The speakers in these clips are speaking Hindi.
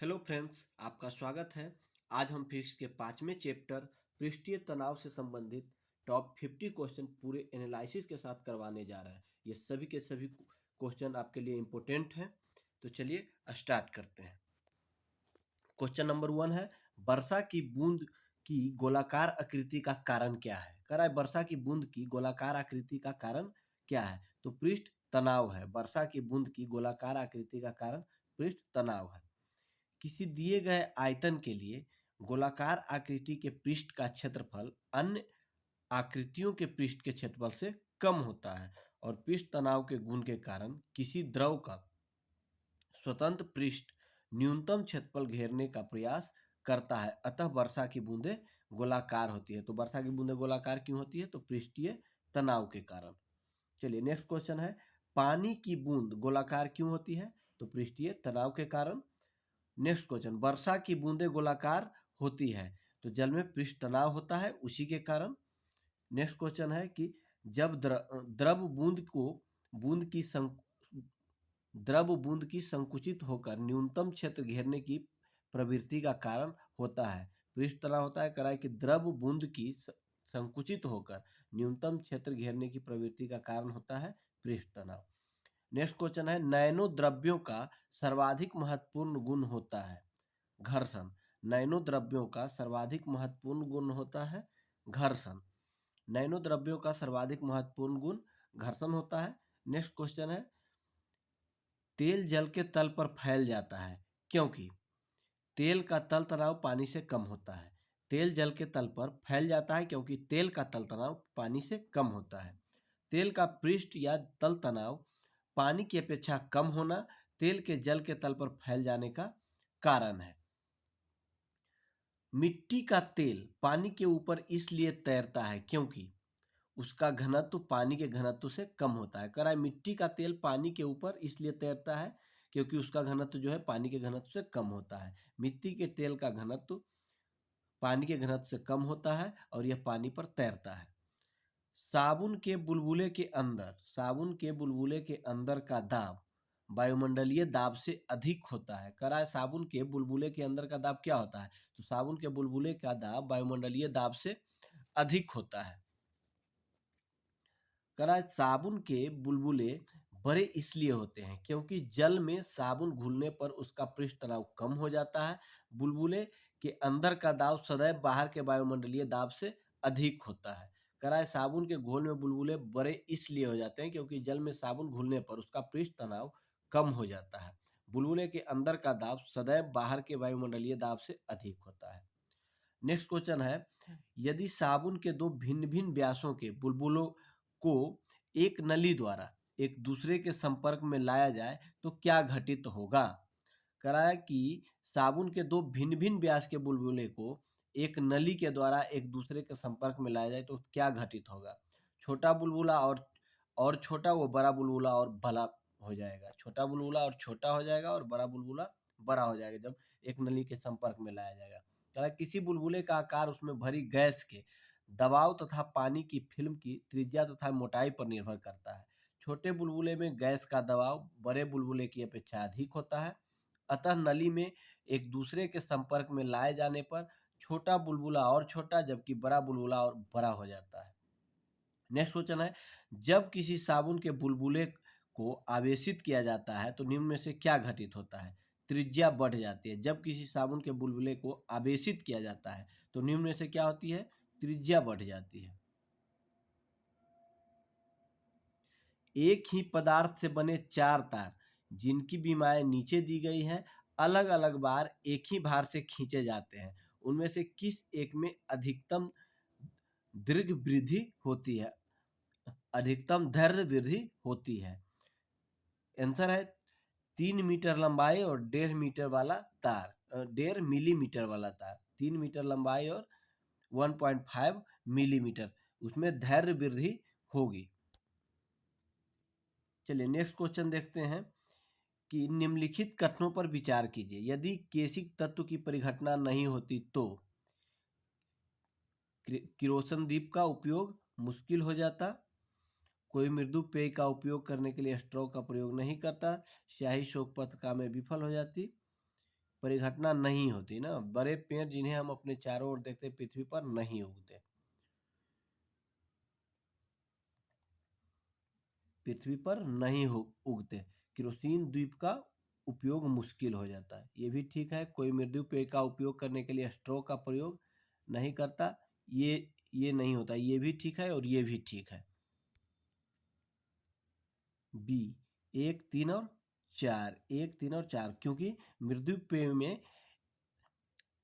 हेलो फ्रेंड्स, आपका स्वागत है। आज हम फिजिक्स के पांचवें चैप्टर पृष्ठीय तनाव से संबंधित टॉप 50 क्वेश्चन पूरे एनालिसिस के साथ करवाने जा रहे हैं। ये सभी के सभी क्वेश्चन आपके लिए इम्पोर्टेंट हैं। तो चलिए स्टार्ट करते हैं। क्वेश्चन नंबर 1 है, वर्षा की बूंद की गोलाकार आकृति का कारण क्या है? कह रहा है वर्षा की बूंद की गोलाकार आकृति का कारण क्या है? तो पृष्ठ तनाव है। वर्षा की बूंद की गोलाकार आकृति का कारण पृष्ठ तनाव है। किसी दिए गए आयतन के लिए गोलाकार आकृति के पृष्ठ का क्षेत्रफल अन्य आकृतियों के पृष्ठ के क्षेत्रफल से कम होता है और पृष्ठ तनाव के गुण के कारण किसी द्रव का स्वतंत्र पृष्ठ न्यूनतम क्षेत्रफल घेरने का प्रयास करता है, अतः वर्षा की बूंदें गोलाकार होती है। तो वर्षा की बूंदें गोलाकार क्यों होती है? तो पृष्ठीय तनाव के कारण। चलिए नेक्स्ट क्वेश्चन है, पानी की बूंद गोलाकार क्यों होती है? तो पृष्ठीय तनाव के कारण। नेक्स्ट क्वेश्चन, वर्षा की बूंदें गोलाकार होती है तो जल में पृष्ठ तनाव होता है, उसी के कारण। नेक्स्ट क्वेश्चन है कि जब द्रव बूंद की संकुचित होकर न्यूनतम क्षेत्र घेरने की प्रवृत्ति का कारण होता है, पृष्ठ तनाव होता है। कराए कि द्रव बूंद की संकुचित होकर न्यूनतम क्षेत्र घेरने की प्रवृत्ति का कारण होता है पृष्ठ तनाव। नेक्स्ट क्वेश्चन है, नैनो द्रव्यों का सर्वाधिक महत्वपूर्ण गुण होता है घर्षण। नैनो द्रव्यों का सर्वाधिक महत्वपूर्ण गुण होता है घर्षण। नैनो द्रव्यों का सर्वाधिक महत्वपूर्ण गुण घर्षण होता है। नेक्स्ट क्वेश्चन है, तेल जल के तल पर फैल जाता है क्योंकि तेल का तल तनाव पानी से कम होता है। तेल जल के तल पर फैल जाता है क्योंकि तेल का तल तनाव पानी से कम होता है। तेल का पृष्ठ या तल तनाव पानी की अपेक्षा कम होना तेल के जल के तल पर फैल जाने का कारण है। मिट्टी का तेल पानी के ऊपर इसलिए तैरता है क्योंकि उसका घनत्व पानी के घनत्व से कम होता है। कह रहा है मिट्टी का तेल पानी के ऊपर इसलिए तैरता है क्योंकि उसका घनत्व जो है पानी के घनत्व से कम होता है। मिट्टी के तेल का घनत्व पानी के घनत्व से कम होता है और यह पानी पर तैरता है। साबुन के बुलबुले के अंदर का दाब वायुमंडलीय दाब से अधिक होता है। कह रहा है साबुन के बुलबुले के अंदर का दाब क्या होता है? तो साबुन के बुलबुले का दाब वायुमंडलीय दाब से अधिक होता है। कह रहा है साबुन के बुलबुले बड़े इसलिए होते हैं क्योंकि जल में साबुन घुलने पर उसका पृष्ठ तनाव कम हो जाता है। बुलबुले के अंदर का दाब सदैव बाहर के वायुमंडलीय दाब से अधिक होता है। कह रहा है साबुन के घोल में बुलबुले बड़े इसलिए हो जाते हैं क्योंकि जल में साबुन घुलने पर उसका पृष्ठ तनाव कम हो जाता है। बुलबुले के अंदर का दाब सदैव बाहर के वायुमंडलीय दाब से अधिक होता है। नेक्स्ट क्वेश्चन है, यदि साबुन के दो भिन्न भिन्न व्यासों के बुलबुलों को एक नली द्वारा एक दूसरे के संपर्क में लाया जाए तो क्या घटित होगा? कराया कि साबुन के दो भिन्न भिन्न व्यास के बुलबुले को एक नली के द्वारा एक दूसरे के संपर्क में लाया जाए तो क्या घटित होगा? छोटा बुलबुला और छोटा, वो बड़ा बुलबुला और बड़ा हो जाएगा। छोटा बुलबुला और छोटा हो जाएगा और बड़ा बुलबुला बड़ा हो जाएगा जब एक नली के संपर्क में लाया जाएगा। कह रहा है किसी बुलबुले का आकार उसमें भरी गैस के दबाव तथा पानी की फिल्म की त्रिज्या तथा मोटाई पर निर्भर करता है। छोटे बुलबुले में गैस का दबाव बड़े बुलबुले की अपेक्षा अधिक होता है, अतः नली में एक दूसरे के संपर्क में लाए जाने पर छोटा बुलबुला और छोटा जबकि बड़ा बुलबुला और बड़ा हो जाता है। नेक्स्ट क्वेश्चन है, जब किसी साबुन के बुलबुले को आवेशित किया जाता है तो निम्न में से क्या घटित होता है? त्रिज्या बढ़ जाती है। जब किसी साबुन के बुलबुले को आवेशित किया जाता है तो निम्न में से क्या होती है? त्रिज्या बढ़ जाती है। एक ही पदार्थ से बने चार तार जिनकी विमाएं नीचे दी गई हैं अलग अलग बार एक ही भार से खींचे जाते हैं, उनमें से किस एक में दीर्घ वृद्धि होती है अधिकतम धैर्य वृद्धि होती है? आंसर है 3 मीटर लंबाई और 1.5 मीटर वाला तार, 1.5 मिलीमीटर वाला तार, 3 मीटर लंबाई और 1.5 मिलीमीटर, उसमें धैर्य वृद्धि होगी। चलिए नेक्स्ट क्वेश्चन देखते हैं कि निम्नलिखित कथनों पर विचार कीजिए। यदि केशिक तत्व की परिघटना नहीं होती तो किरोसन दीप का उपयोग मुश्किल हो जाता, कोई मृदु पेय का उपयोग करने के लिए स्ट्रॉ का प्रयोग नहीं करता, स्याही शोक पत्रिका में विफल हो जाती, परिघटना नहीं होती ना, बड़े पेड़ जिन्हें हम अपने चारों ओर देखते हैं पृथ्वी पर नहीं उगते, पृथ्वी पर नहीं उगते। केरोसिन द्वीप का उपयोग मुश्किल हो जाता है, ये भी ठीक है। कोई मृत्यु पेय का उपयोग करने के लिए स्ट्रो का प्रयोग नहीं करता, ये नहीं होता, ये भी ठीक है और ये भी ठीक है। बी, एक तीन और चार, एक तीन और चार, क्योंकि मृत्यु पेय में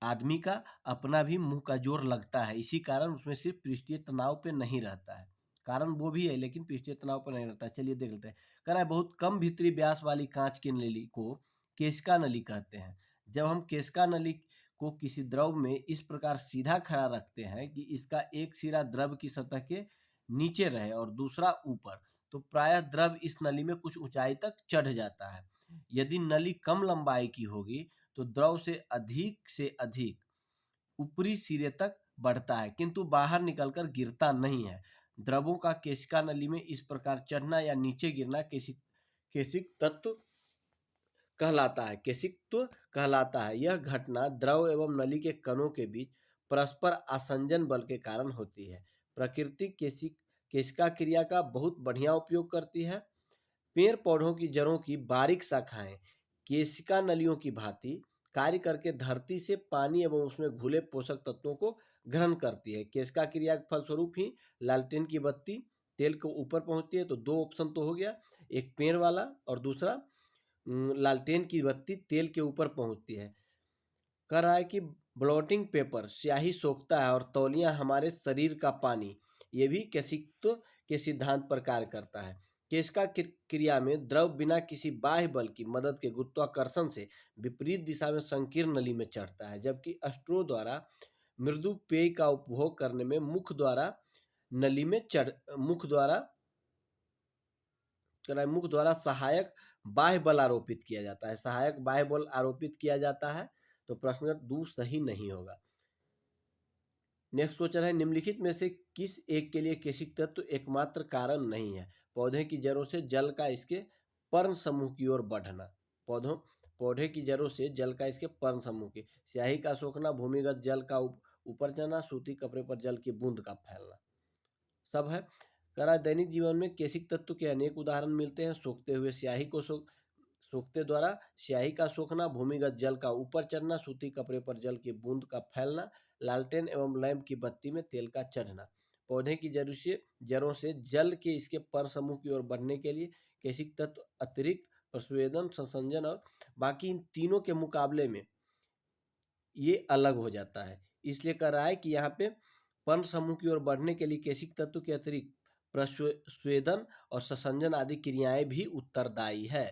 आदमी का अपना भी मुंह का जोर लगता है, इसी कारण उसमें सिर्फ पृष्ठीय तनाव पे नहीं रहता है। कारण वो भी है लेकिन पृष्ठीय तनाव पर नहीं रहता है। चलिए देख लेते हैं। कह रहा है बहुत कम भीतरी व्यास वाली कांच की नली को केशिका नली कहते हैं। जब हम केशिका नली को किसी द्रव में इस प्रकार सीधा खड़ा रखते हैं कि इसका एक सिरा द्रव की सतह के नीचे रहे और दूसरा ऊपर, तो प्रायः द्रव इस नली में कुछ ऊंचाई तक चढ़ जाता है। यदि नली कम लंबाई की होगी तो द्रव से अधिक ऊपरी सिरे तक बढ़ता है किंतु बाहर निकलकर गिरता नहीं है। द्रवों का केशिका नली में इस प्रकार चढ़ना या नीचे गिरना केशिक तत्व कहलाता है, केशिकत्व कहलाता है। यह घटना द्रव एवं नली के कणों के बीच परस्पर आसंजन बल के कारण होती है। प्रकृति केशिका क्रिया का बहुत बढ़िया उपयोग करती है। पेड़ पौधों की जड़ों की बारीक शाखाएं केशिका नलियों की भांति कार्य करके धरती से पानी एवं उसमें घुले पोषक तत्वों को ग्रहण करती है। केशिका क्रिया के फलस्वरूप ही लालटेन की बत्ती तेल को ऊपर पहुंचती है। तो दो ऑप्शन तो हो गया, एक पेड़ वाला और दूसरा लालटेन की बत्ती तेल के ऊपर पहुंचती है। कह रहा है कि ब्लॉटिंग पेपर स्याही सोखता है और तौलिया हमारे शरीर का पानी, ये भी केशिकत्व के सिद्धांत पर कार्य करता है। केशिका क्रिया में द्रव बिना किसी बाह्य बल की मदद के गुरुत्वाकर्षण से विपरीत दिशा में संकीर्ण नली में चढ़ता है, जबकि स्ट्रो द्वारा मृदु पेय का उपभोग करने में मुख द्वारा नली में चढ़ मुख द्वारा सहायक बाह्य बल आरोपित किया जाता है। सहायक बाह्य बल आरोपित किया जाता है, तो प्रश्न 2 सही नहीं होगा। नेक्स्ट क्वेश्चन है, निम्नलिखित में से किस एक के लिए केशिक तत्व एकमात्र कारण नहीं है? पौधे की जड़ों से जल का इसके पर्ण समूह की ओर बढ़ना। पौधे की जड़ों से जल का इसके पर्ण समूह की, स्याही का सोखना, भूमिगत जल का ऊपर जाना, सूती कपड़े पर जल की बूंद का फैलना, सब है। कह रहा है दैनिक जीवन में केशिक तत्व के अनेक उदाहरण मिलते हैं। सोखते हुए स्याही को सोखते द्वारा स्याही का सोखना, भूमिगत जल का ऊपर चढ़ना, सूती कपड़े पर जल की बूंद का फैलना, लालटेन एवं लैंप की बत्ती में तेल का चढ़ना। पौधे की जड़ों से जल के इसके पर समूह की ओर बढ़ने के लिए केशिक तत्व अतिरिक्त प्रस्वेदन, संसंजन और बाकी इन तीनों के मुकाबले में ये अलग हो जाता है। इसलिए कह रहा है कि यहाँ पे पर्ण समूह की ओर बढ़ने के लिए केशिक तत्व के अतिरिक्त प्रस्वेदन और संसंजन आदि क्रियाएं भी उत्तरदायी है।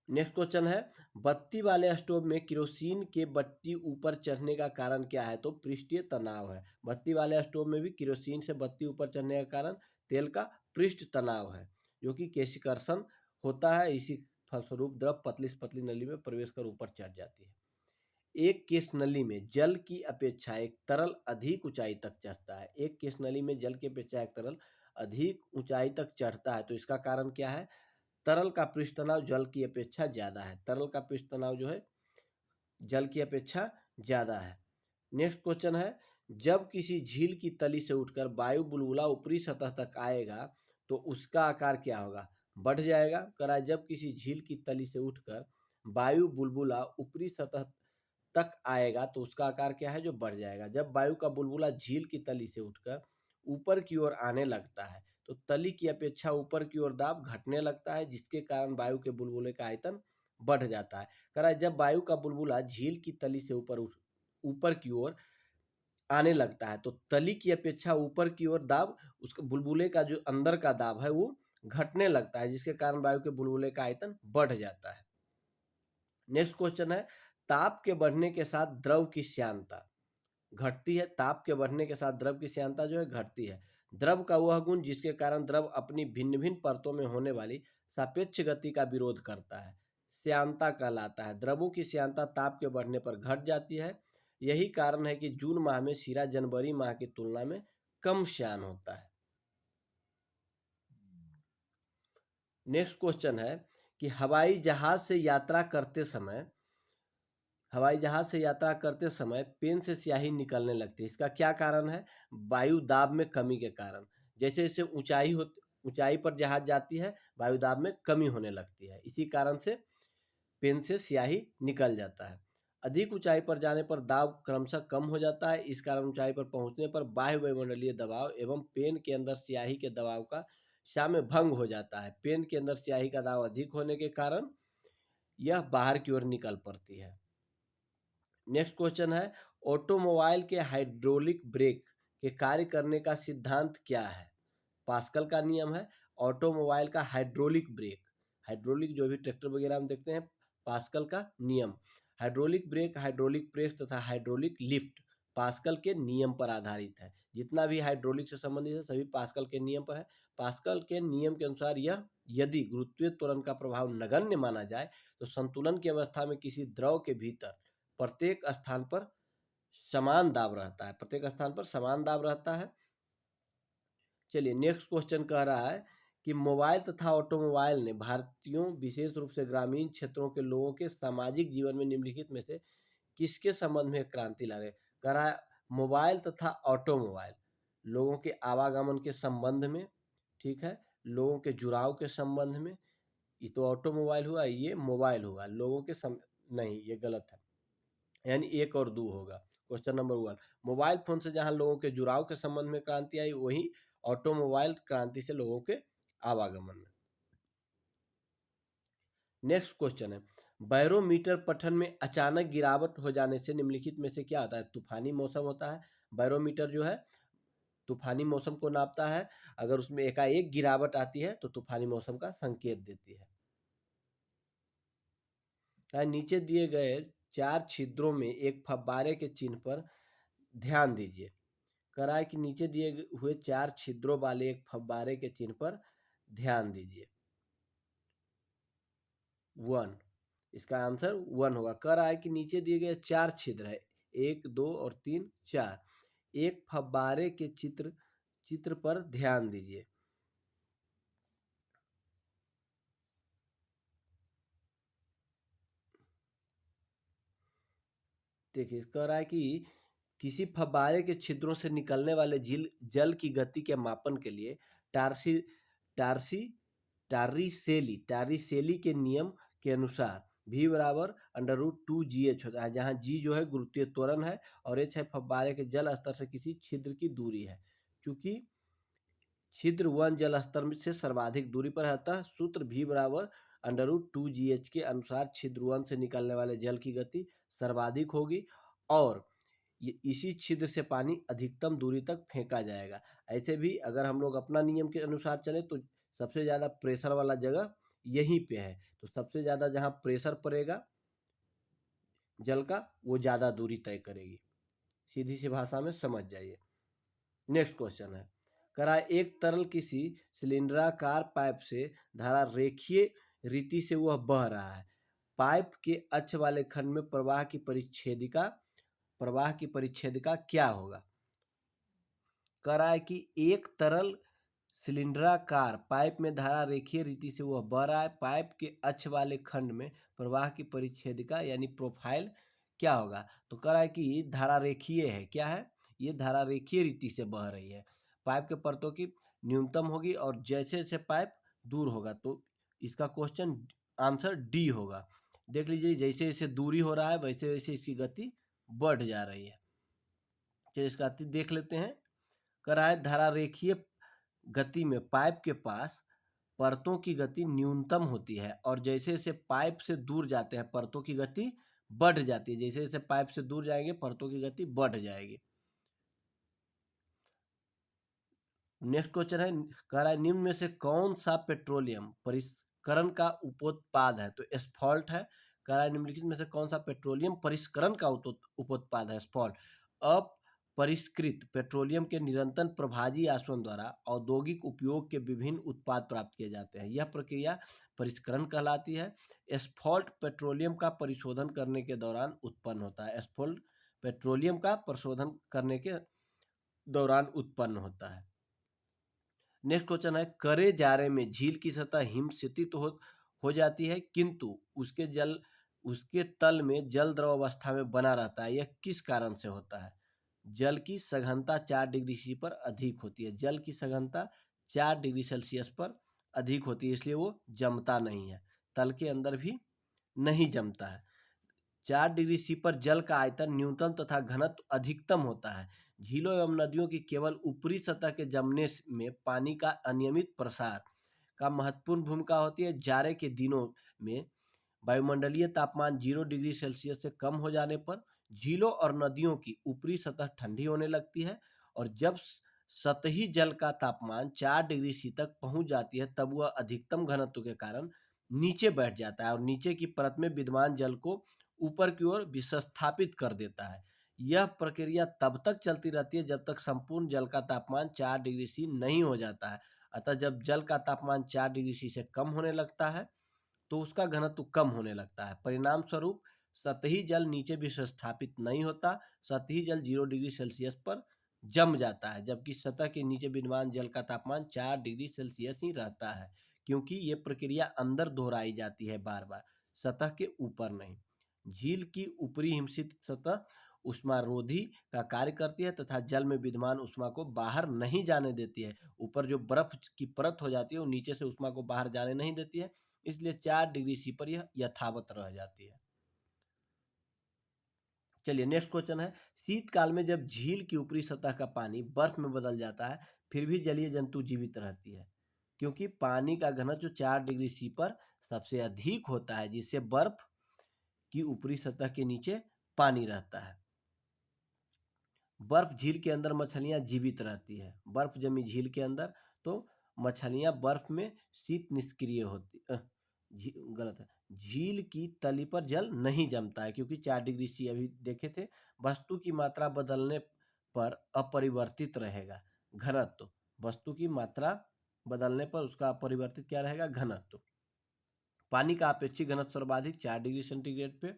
नेक्स्ट क्वेश्चन है, बत्ती वाले स्टोव में केरोसिन के बत्ती ऊपर चढ़ने का कारण क्या है? तो पृष्ठीय तनाव है। बत्ती वाले स्टोव में भी केरोसिन से बत्ती ऊपर चढ़ने का कारण तेल का पृष्ठ तनाव है, जो कि केशिकर्षण होता है। इसी फलस्वरूप द्रव पतली से पतली नली में प्रवेश कर ऊपर चढ़ जाती है। एक केश नली में जल की अपेक्षा एक तरल अधिक ऊंचाई तक चढ़ता है। एक केश नली में जल की अपेक्षा एक तरल अधिक ऊंचाई तक चढ़ता है, तो इसका कारण क्या है? तरल का पृष्ठ तनाव जल की अपेक्षा ज्यादा है। तरल का पृष्ठ तनाव जो है जल की अपेक्षा ज्यादा है। नेक्स्ट क्वेश्चन है, जब किसी झील की तली से उठकर वायु बुलबुला ऊपरी सतह तक आएगा तो उसका आकार क्या होगा? बढ़ जाएगा। करा जब किसी झील की तली से उठकर वायु बुलबुला ऊपरी सतह तक आएगा तो उसका आकार क्या है? जो बढ़ जाएगा। जब वायु का बुलबुला झील की तली से उठकर ऊपर की ओर आने लगता है तो तली की अपेक्षा ऊपर की ओर दाब घटने लगता है, जिसके कारण वायु के बुलबुले का आयतन बढ़ जाता है। कह रहा है जब वायु का बुलबुला झील की तली से ऊपर की ओर आने लगता है तो तली की अपेक्षा ऊपर की ओर दाब, उसका बुलबुले का जो अंदर का दाब है वो घटने लगता है, जिसके कारण वायु के बुलबुले का आयतन बढ़ जाता है। नेक्स्ट क्वेश्चन है, ताप के बढ़ने के साथ द्रव की श्यानता घटती है। ताप के बढ़ने के साथ द्रव की श्यानता जो है घटती है। द्रव का वह गुण जिसके कारण द्रव अपनी भिन्न भिन्न परतों में होने वाली सापेक्ष गति का विरोध करता है, श्यानता कहलाता है। द्रवों की श्यानता ताप के बढ़ने पर घट जाती है। यही कारण है कि जून माह में शीरा जनवरी माह की तुलना में कम श्यान होता है। नेक्स्ट क्वेश्चन है कि हवाई जहाज से यात्रा करते समय पेन से स्याही निकलने लगती है। इसका क्या कारण है? वायु दाब में कमी के कारण। जैसे जैसे ऊंचाई पर जहाज जाती है, वायु दाब में कमी होने लगती है, इसी कारण से पेन से स्याही निकल जाता है। अधिक ऊंचाई पर जाने पर दाब क्रमशः कम हो जाता है। इस कारण ऊंचाई पर पहुंचने पर बाह्य वायुमंडलीय दबाव एवं पेन के अंदर स्याही के दबाव का साम्य भंग हो जाता है। पेन के अंदर स्याही का दाब अधिक होने के कारण यह बाहर की ओर निकल पड़ती है। नेक्स्ट क्वेश्चन है, ऑटोमोबाइल के हाइड्रोलिक ब्रेक के कार्य करने का सिद्धांत क्या है? पास्कल का नियम है। ऑटोमोबाइल का हाइड्रोलिक जो भी ट्रैक्टर वगैरह हम देखते हैं, पास्कल का नियम। हाइड्रोलिक ब्रेक, हाइड्रोलिक प्रेस तथा हाइड्रोलिक लिफ्ट पास्कल के नियम पर आधारित है। जितना भी हाइड्रोलिक से संबंधित है सभी पास्कल के नियम पर है। पास्कल के नियम के अनुसार यह यदि गुरुत्वीय त्वरण का प्रभाव नगण्य माना जाए तो संतुलन की अवस्था में किसी द्रव के भीतर प्रत्येक स्थान पर समान दाब रहता है। चलिए नेक्स्ट क्वेश्चन कह रहा है कि मोबाइल तथा ऑटोमोबाइल ने भारतीयों विशेष रूप से ग्रामीण क्षेत्रों के लोगों के सामाजिक जीवन में निम्नलिखित में से किसके संबंध में क्रांति ला रहे? कह रहा है मोबाइल तथा ऑटोमोबाइल लोगों के आवागमन के संबंध में, ठीक है, लोगों के जुड़ाव के संबंध में। ये तो ऑटोमोबाइल हुआ, ये मोबाइल हुआ। लोगों के नहीं, ये गलत है, यानी 1 और 2 होगा। क्वेश्चन नंबर 1, मोबाइल फोन से जहां लोगों के जुड़ाव के संबंध में क्रांति आई, वही ऑटोमोबाइल क्रांति से लोगों के आवागमन में। नेक्स्ट क्वेश्चन है, बैरोमीटर पठन में अचानक गिरावट हो जाने से निम्नलिखित में से क्या होता है? तूफानी मौसम होता है। बैरोमीटर जो है तूफानी मौसम को नापता है। अगर उसमें एकाएक गिरावट आती है तो तूफानी मौसम का संकेत देती है। नीचे दिए गए 4 छिद्रों में एक फव्वारे के चिन्ह पर ध्यान दीजिए। कह रहा है कि नीचे दिए हुए 4 छिद्रों वाले एक फव्वारे के चिन्ह पर ध्यान दीजिए। 1, इसका आंसर 1 होगा। कह रहा है कि नीचे दिए गए 4 छिद्र है, 1, 2 और 3, 4। एक फव्वारे के चित्र पर ध्यान दीजिए। देखिए कह रहा है कि किसी फव्वारे के छिद्रों से निकलने वाले जल की गति के मापन के लिए टार्सी टार्सी टारिसेली के नियम के अनुसार v बराबर √2gh होता है, जहाँ g जो है गुरुत्वीय त्वरण है और h है फव्वारे के जल स्तर से किसी छिद्र की दूरी है। चूंकि छिद्र 1 जल स्तर से सर्वाधिक दूरी पर है, अतः सूत्र v बराबर √2gh के अनुसार छिद्र 1 से निकलने वाले जल की गति सर्वाधिक होगी और इसी छिद्र से पानी अधिकतम दूरी तक फेंका जाएगा। ऐसे भी अगर हम लोग अपना नियम के अनुसार चले तो सबसे ज़्यादा प्रेशर वाला जगह यहीं पे है, तो सबसे ज़्यादा जहाँ प्रेशर पड़ेगा जल का वो ज़्यादा दूरी तय करेगी। सीधी सी भाषा में समझ जाइए। नेक्स्ट क्वेश्चन है, करा एक तरल किसी सिलिंडराकार पाइप से धारा रेखीय रीति से वह बह रहा है। पाइप के अक्ष वाले खंड में प्रवाह की परिच्छेदिका क्या होगा? कह रहा है कि एक तरल सिलिंडराकार पाइप में धारा रेखीय रीति से वह बह रहा है। पाइप के अक्ष वाले खंड में प्रवाह की परिच्छेदिका यानी प्रोफाइल क्या होगा? तो कह रहा है कि धारा रेखीय है। क्या है? ये धारा रेखीय रीति से बह रही है। पाइप के परतों की न्यूनतम होगी और जैसे जैसे पाइप दूर होगा, तो इसका क्वेश्चन आंसर डी होगा। देख लीजिए, जैसे जैसे दूरी हो रहा है वैसे वैसे इसकी गति बढ़ जा रही है। चलिए इसका देख लेते हैं। कह रहा है धारा रेखीय गति में पाइप के पास परतों की गति न्यूनतम होती है और जैसे जैसे पाइप से दूर जाते हैं परतों की गति बढ़ जाती है। जैसे जैसे पाइप से दूर जाएंगे परतों की गति बढ़ जाएगी। नेक्स्ट क्वेश्चन है, कह रहा है निम्न में से कौन सा पेट्रोलियम परिष्करण का उपोत्पाद है? तो एस्फॉल्ट है। कह रहा है निम्नलिखित में से कौन सा पेट्रोलियम परिष्करण का उपोत्पाद है? एस्फॉल्ट। अपरिष्कृत पेट्रोलियम के निरंतर प्रभाजी आसवन द्वारा औद्योगिक उपयोग के विभिन्न उत्पाद प्राप्त किए जाते हैं। यह प्रक्रिया परिष्करण कहलाती है। एस्फॉल्ट पेट्रोलियम का परिशोधन करने के दौरान उत्पन्न होता है। एस्फॉल्ट पेट्रोलियम का परिशोधन करने के दौरान उत्पन्न होता है। नेक्स्ट क्वेश्चन है, करे जारे में झील की सतह हिमस्थित हो जाती है, किंतु उसके तल में जल द्रव अवस्था में बना रहता है। यह किस कारण से होता है? जल की सघनता 4 डिग्री सी पर अधिक होती है। जल की सघनता 4 डिग्री सेल्सियस पर अधिक होती है, इसलिए वो जमता नहीं है, तल के अंदर भी नहीं जमता है। 4 डिग्री सी पर जल का आयतन न्यूनतम तथा घनत्व अधिकतम होता है। झीलों एवं नदियों की केवल ऊपरी सतह के जमने में पानी का अनियमित प्रसार का महत्वपूर्ण भूमिका होती है। जाड़े के दिनों में वायुमंडलीय तापमान 0 डिग्री सेल्सियस से कम हो जाने पर झीलों और नदियों की ऊपरी सतह ठंडी होने लगती है, और जब सतही जल का तापमान 4 डिग्री सी तक पहुंच जाती है, तब वह अधिकतम घनत्व के कारण नीचे बैठ जाता है और नीचे की परत में विद्यमान जल को ऊपर की ओर विस्थापित कर देता है। यह प्रक्रिया तब तक चलती रहती है जब तक संपूर्ण जल का तापमान 4 डिग्री सी नहीं हो जाता है। अतः जब जल का तापमान 4 डिग्री सी से कम होने लगता है, तो उसका घनत्व कम होने लगता है। परिणाम स्वरूप सतही जल नीचे विस्थापित नहीं होता, सतही जल 0 डिग्री सेल्सियस पर जम जाता है, जबकि सतह के नीचे विद्यमान जल का तापमान 4 डिग्री सेल्सियस ही रहता है, क्योंकि ये प्रक्रिया अंदर दोहराई जाती है बार बार, सतह के ऊपर नहीं। झील की ऊपरी हिमशित सतह ऊष्मारोधी का कार्य करती है तथा जल में विद्यमान ऊष्मा को बाहर नहीं जाने देती है। ऊपर जो बर्फ की परत हो जाती है वो नीचे से ऊष्मा को बाहर जाने नहीं देती है, इसलिए 4 डिग्री सी पर यह यथावत रह जाती है। चलिए नेक्स्ट क्वेश्चन है, शीतकाल में जब झील की ऊपरी सतह का पानी बर्फ में बदल जाता है, फिर भी जलीय जंतु जीवित रहती है, क्योंकि पानी का घनत्व 4 डिग्री सी पर सबसे अधिक होता है, जिससे बर्फ की ऊपरी सतह के नीचे पानी रहता है। बर्फ झील के अंदर मछलियां जीवित रहती है। बर्फ जमी झील के अंदर तो मछलियां बर्फ में शीत निष्क्रिय होती गलत है। झील की तली पर जल नहीं जमता है, क्योंकि 4 डिग्री सी अभी देखे थे। वस्तु की मात्रा बदलने पर अपरिवर्तित रहेगा घनत्व। वस्तु की मात्रा बदलने पर उसका अपरिवर्तित क्या रहेगा? घनत्व। पानी का अपेक्षित घनत्व सर्वाधिक 4 डिग्री सेंटीग्रेड पे।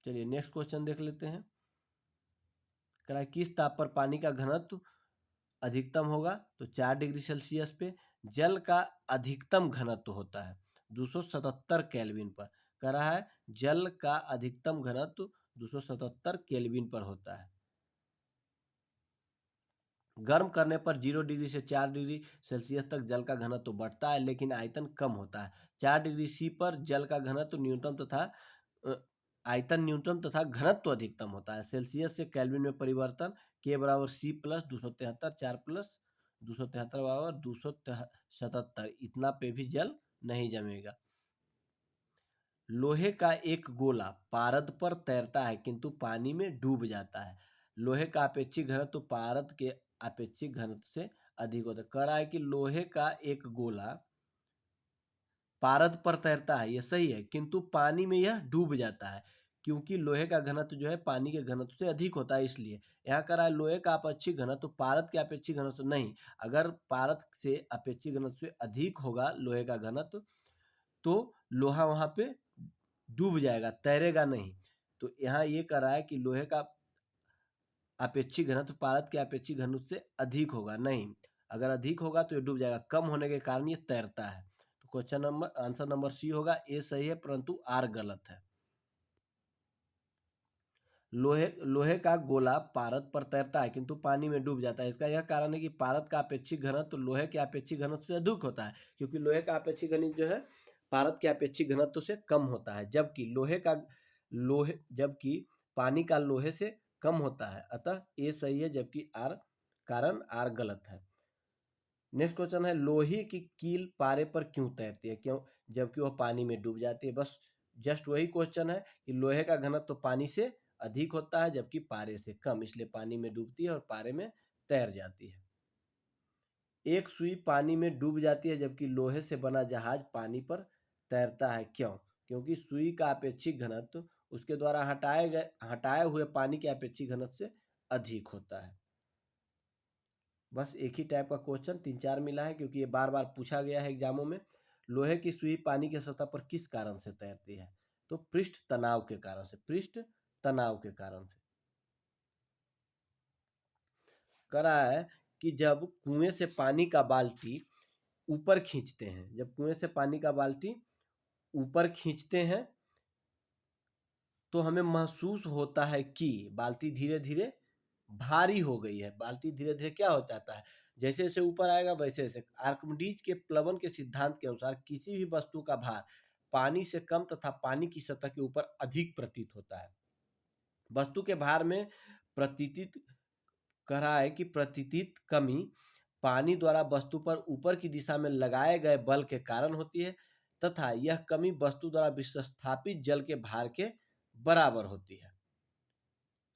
चलिए नेक्स्ट क्वेश्चन देख लेते हैं। किस ताप पर पानी का घनत्व अधिकतम होगा? तो 4 डिग्री सेल्सियस पे। जल का अधिकतम घनत्व होता है 277 केल्विन पर। कह रहा है जल का अधिकतम घनत्व 277 केल्विन पर होता है। गर्म करने पर 0 डिग्री से 4 डिग्री सेल्सियस तक जल का घनत्व बढ़ता है, लेकिन आयतन कम होता है। 4 डिग्री सी पर जल का घनत्व न्यूनतम तथा आयतन न्यूनतम तथा घनत्व अधिकतम होता है। सेल्सियस से केल्विन में परिवर्तन के बराबर सी प्लस 273, 4 प्लस 273 बराबर 277, इतना पे भी जल नहीं जमेगा। लोहे का एक गोला पारद पर तैरता है किंतु पानी में डूब जाता है। लोहे का अपेक्षित घनत्व पारद के अपेक्षित घनत्व से अधिक होता है। कह रहा है कि लोहे का एक गोला पारद पर तैरता है, ये सही है, किंतु पानी में यह डूब जाता है, क्योंकि लोहे का घनत्व जो है पानी के घनत्व से अधिक होता है। इसलिए यहाँ कह रहा है लोहे का अपेक्षित घनत्व पारद के अपेक्षित घनत्व नहीं। अगर पारद से अपेक्षित घनत्व से अधिक होगा लोहे का घनत्व, तो लोहा वहां पे डूब जाएगा, तैरेगा नहीं। तो यहाँ ये कह रहा है कि लोहे का अपेक्षित घनत्व पारद के अपेक्षित घनत्व से अधिक होगा, नहीं। अगर अधिक होगा तो ये डूब जाएगा, कम होने के कारण ये तैरता है। तो question number answer number C होगा, ए सही है परंतु आर गलत है। लोहे का गोला पारद पर तैरता है किंतु पानी में डूब जाता है। इसका यह कारण है कि पारद का अपेक्षित घनत्व लोहे के अपेक्षित घनत्व से अधिक होता है, क्योंकि लोहे का अपेक्षित घनत्व जो है पारद के अपेक्षित घनत्व से कम होता है, जबकि पानी का लोहे से कम होता है। अतः ए सही है, जबकि आर गलत है। नेक्स्ट क्वेश्चन है, लोहे की कील पारे पर क्यों तैरती है? क्यों? जबकि वह पानी में डूब जाती है। बस जस्ट वही क्वेश्चन है कि लोहे का घनत्व तो पानी से अधिक होता है जबकि पारे से कम, इसलिए पानी में डूबती है और पारे में तैर जाती है। एक सुई पानी में डूब जाती है जबकि लोहे से बना जहाज पानी पर तैरता है, क्यों? क्योंकि सुई का अपेक्षित घनत्व उसके द्वारा हटाए हुए पानी के अपेक्षित घनत्व से अधिक होता है। बस एक ही टाइप का क्वेश्चन 3-4 मिला है, क्योंकि ये बार बार पूछा गया है एग्जामों में। लोहे की सुई पानी की सतह पर किस कारण से तैरती है? तो पृष्ठ तनाव के कारण से। पृष्ठ तनाव के कारण से। कह रहा है कि जब कुएं से पानी का बाल्टी ऊपर खींचते हैं, जब कुएं से पानी का बाल्टी ऊपर खींचते हैं तो हमें महसूस होता है कि बाल्टी धीरे धीरे भारी हो गई है। बाल्टी धीरे धीरे क्या हो जाता है, जैसे जैसे ऊपर आएगा वैसे वैसे। आर्किमिडीज के प्लवन के सिद्धांत के अनुसार किसी भी वस्तु का भार पानी से कम तथा पानी की सतह के ऊपर अधिक प्रतीत होता है। वस्तु के भार में प्रतीत कह रहा है कि प्रतीत कमी पानी द्वारा वस्तु पर ऊपर की दिशा में लगाए गए बल के कारण होती है तथा यह कमी वस्तु द्वारा विस्थापित जल के भार के बराबर होती है।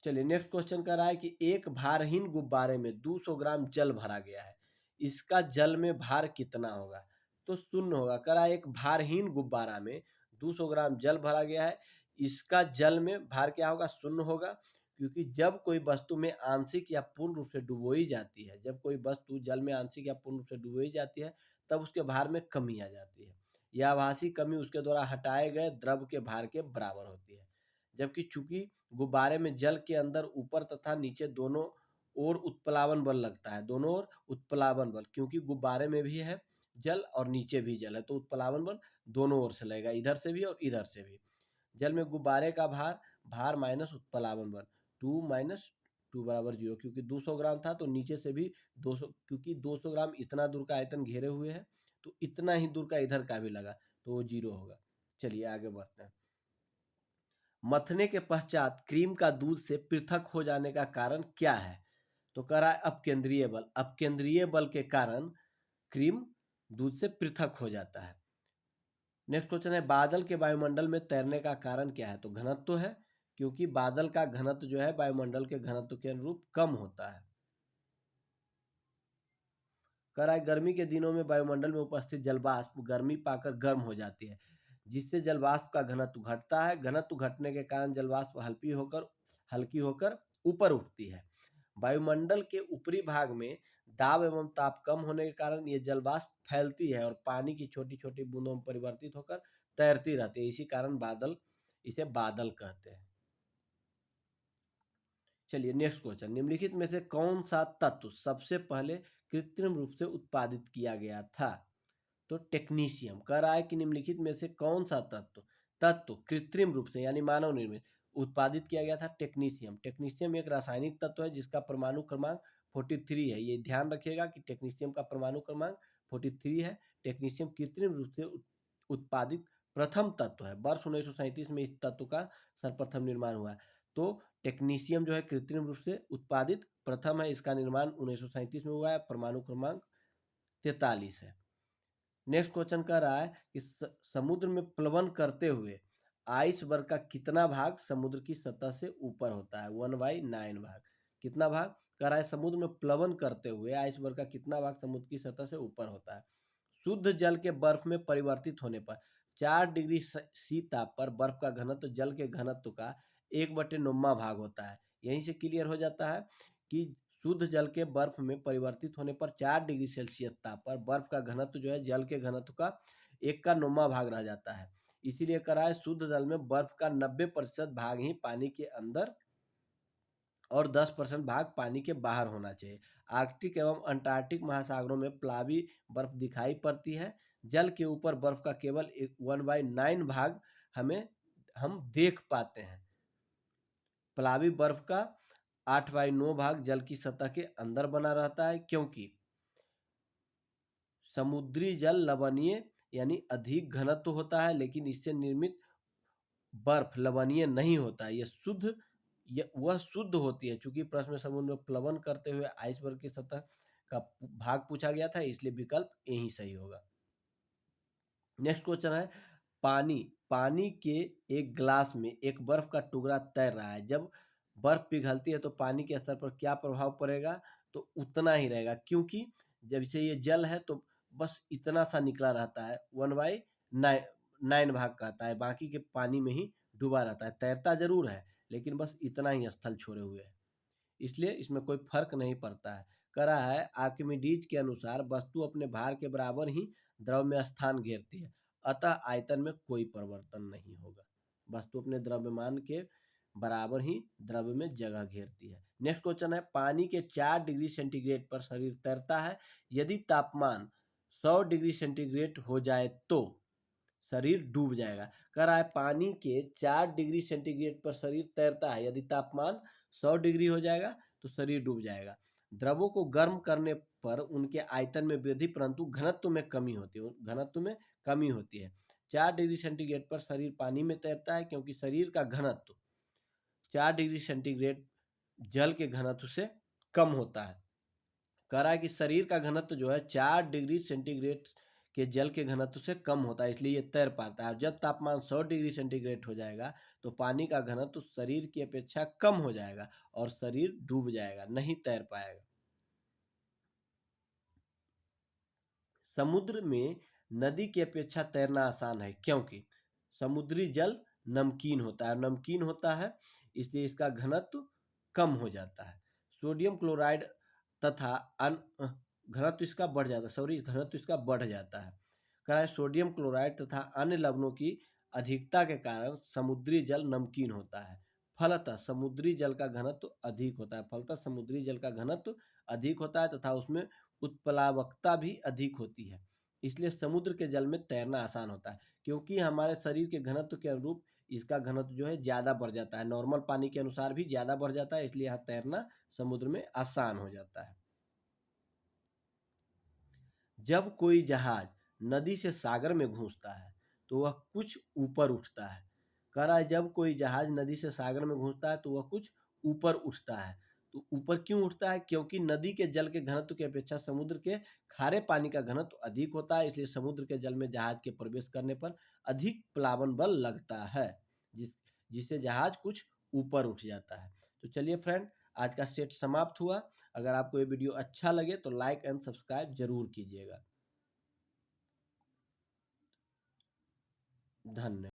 चलिए नेक्स्ट क्वेश्चन कर रहा है कि एक भारहीन गुब्बारे में 200 ग्राम जल भरा गया है, इसका जल में भार कितना होगा? तो शून्य होगा। कह रहा है एक भारहीन गुब्बारा में 200 ग्राम जल भरा गया है, इसका जल में भार क्या होगा? शून्य होगा, क्योंकि जब कोई वस्तु में आंशिक या पूर्ण रूप से डुबोई जाती है, जब कोई वस्तु जल में आंशिक या पूर्ण रूप से डुबोई जाती है तब उसके भार में कमी आ जाती है। यह आभासी कमी उसके द्वारा हटाए गए द्रव के भार के बराबर होती है। जबकि चूंकि गुब्बारे में जल के अंदर ऊपर तथा नीचे दोनों ओर उत्प्लावन बल लगता है, दोनों ओर उत्प्लावन बल, क्योंकि गुब्बारे में भी है जल और नीचे भी जल है, तो उत्प्लावन बल दोनों ओर से लगेगा, इधर से भी और इधर से भी। जल में गुब्बारे का भार भार माइनस उत्प्लावन बल 2 माइनस 2 बराबर 0, क्योंकि 200 ग्राम था तो नीचे से भी 200, क्योंकि 200 ग्राम इतना दूर का आयतन घेरे हुए है तो इतना ही दूर का इधर का भी लगा तो वो 0 होगा। चलिए आगे बढ़ते हैं। मथने के पश्चात क्रीम का दूध से पृथक हो जाने का कारण क्या है? तो कह रहा है अपकेंद्रीय बल। अपकेंद्रीय बल के कारण क्रीम दूध से पृथक हो जाता है। नेक्स्ट क्वेश्चन है बादल के वायुमंडल में तैरने का कारण क्या है? तो घनत्व है, क्योंकि बादल का घनत्व जो है वायुमंडल के घनत्व के अनुरूप कम होता है। कह रहा है गर्मी के दिनों में वायुमंडल में उपस्थित जलवाष्प गर्मी पाकर गर्म हो जाती है, जिससे जलवाष्प का घनत्व घटता है। घनत्व घटने के कारण जलवाष्प हल्की होकर ऊपर उठती है। वायुमंडल के ऊपरी भाग में दाब एवं ताप कम होने के कारण ये जलवाष्प फैलती है और पानी की छोटी छोटी बूंदों में परिवर्तित होकर तैरती रहती है। इसी कारण इसे बादल कहते हैं। चलिए नेक्स्ट क्वेश्चन, निम्नलिखित में से कौन सा तत्व सबसे पहले कृत्रिम रूप से उत्पादित किया गया था? तो टेक्नीशियम। कह रहा है कि निम्नलिखित में से कौन सा तत्व तत्व कृत्रिम रूप से यानी मानव निर्मित उत्पादित किया गया था? टेक्नीशियम। टेक्नीशियम एक रासायनिक तत्व है जिसका परमाणु क्रमांक 43 है। ये ध्यान रखिएगा कि टेक्नीशियम का परमाणु क्रमांक 43 है। टेक्नीशियम कृत्रिम रूप से उत्पादित प्रथम तत्व है। वर्ष 1937 में इस तत्व का सर्वप्रथम निर्माण हुआ है। तो टेक्नीशियम जो है कृत्रिम रूप से उत्पादित प्रथम है, इसका निर्माण 1937 में हुआ है। परमाणु क्रमांक 43 है। नेक्स्ट क्वेश्चन कह रहा है कि समुद्र में प्लवन करते हुए आइसबर्ग का कितना भाग समुद्र की सतह से ऊपर होता है? 1/9 भाग। कितना भाग? कह रहा है समुद्र में प्लवन करते हुए आइसबर्ग का कितना भाग समुद्र की सतह से ऊपर होता है? शुद्ध जल के बर्फ में परिवर्तित होने पर 4 डिग्री सी ताप पर बर्फ का घनत्व जल के घनत्व का 1/9 भाग होता है। यहीं से क्लियर हो जाता है कि शुद्ध जल के बर्फ में परिवर्तित होने पर 4 डिग्री सेल्सियस ताप पर बर्फ का घनत्व जो है जल के घनत्व का 1/9 भाग रह जाता है। इसीलिए कह रहा है शुद्ध जल में बर्फ का 90% भाग ही पानी के अंदर और 10% भाग पानी के बाहर होना चाहिए। आर्कटिक एवं अंटार्कटिक महासागरों में प्लावी बर्फ दिखाई पड़ती है। जल के ऊपर बर्फ का केवल 1/9 भाग हम देख पाते हैं। प्लावी बर्फ का 8/9 भाग जल की सतह के अंदर बना रहता है, क्योंकि समुद्री जल लवणीय यानी अधिक घनत्व होता है, लेकिन इससे निर्मित बर्फ लवणीय नहीं होता है। वह शुद्ध होती है। चूंकि प्रश्न में समुद्र में प्लवन करते हुए आइसबर्ग की सतह का भाग पूछा गया था, इसलिए विकल्प यही सही होगा। नेक्स्ट क्वेश्चन है पानी पानी के एक गिलास में एक बर्फ का टुकड़ा तैर रहा है। जब बर्फ पिघलती है तो पानी के स्तर पर क्या प्रभाव पड़ेगा? तो उतना ही रहेगा, क्योंकि जब से ये जल है तो बस इतना सा निकला रहता है, 1/9 भाग कहता है, बाकी के पानी में ही डूबा रहता है। तैरता जरूर है लेकिन बस इतना ही स्थल छोड़े हुए है, इसलिए इसमें कोई फर्क नहीं पड़ता है। कह रहा है आर्किमिडीज के अनुसार वस्तु अपने भार के बराबर ही द्रव में स्थान घेरती है, अतः आयतन में कोई परिवर्तन नहीं होगा। वस्तु अपने द्रव्यमान के बराबर ही द्रव्य में जगह घेरती है। नेक्स्ट क्वेश्चन है पानी के 4 डिग्री सेंटीग्रेड पर शरीर तैरता है, यदि तापमान 100 डिग्री सेंटीग्रेड हो जाए तो शरीर डूब जाएगा। कह रहा है पानी के 4 डिग्री सेंटीग्रेड पर शरीर तैरता है, यदि तापमान 100 डिग्री हो जाएगा तो शरीर डूब जाएगा। द्रवों को गर्म करने पर उनके आयतन में वृद्धि परंतु घनत्व में कमी होती है, घनत्व में कमी होती है। 4 डिग्री सेंटीग्रेड पर शरीर पानी में तैरता है क्योंकि शरीर का घनत्व 4 डिग्री सेंटीग्रेड जल के घनत्व से कम होता है। कह रहा है कि शरीर का घनत्व जो है 4 डिग्री सेंटीग्रेड के जल के घनत्व से कम होता है, इसलिए ये तैर पाता है। जब तापमान 100 डिग्री सेंटीग्रेड हो जाएगा तो पानी का घनत्व शरीर की अपेक्षा कम हो जाएगा और शरीर डूब जाएगा, नहीं तैर पाएगा। समुद्र में नदी की अपेक्षा तैरना आसान है क्योंकि समुद्री जल नमकीन होता है, नमकीन होता है इसलिए इसका घनत्व कम हो जाता है। सोडियम क्लोराइड तथा घनत्व इसका बढ़ जाता है, सॉरी घनत्व इसका बढ़ जाता है। कह रहा है सोडियम क्लोराइड तथा अन्य लवणों की अधिकता के कारण समुद्री जल नमकीन होता है। फलतः समुद्री जल का घनत्व अधिक होता है, फलतः समुद्री जल का घनत्व अधिक होता है तथा उसमें उत्प्लावकता भी अधिक होती है, इसलिए समुद्र के जल में तैरना आसान होता है। क्योंकि हमारे शरीर के घनत्व के अनुरूप इसका घनत्व जो है ज़्यादा बढ़ जाता है, नॉर्मल पानी के अनुसार भी ज़्यादा बढ़ जाता है, इसलिए यहाँ तैरना समुद्र में आसान हो जाता है। जब कोई जहाज नदी से सागर में घुसता है तो वह कुछ ऊपर उठता है। कह रहा है जब कोई जहाज नदी से सागर में घुसता है तो वह कुछ ऊपर उठता है। तो ऊपर क्यों उठता है? क्योंकि नदी के जल के घनत्व की अपेक्षा समुद्र के खारे पानी का घनत्व अधिक होता है, इसलिए समुद्र के जल में जहाज के प्रवेश करने पर अधिक प्लावन बल लगता है, जिससे जहाज कुछ ऊपर उठ जाता है। तो चलिए फ्रेंड, आज का सेट समाप्त हुआ। अगर आपको ये वीडियो अच्छा लगे तो लाइक एंड सब्सक्राइब जरूर कीजिएगा। धन्यवाद।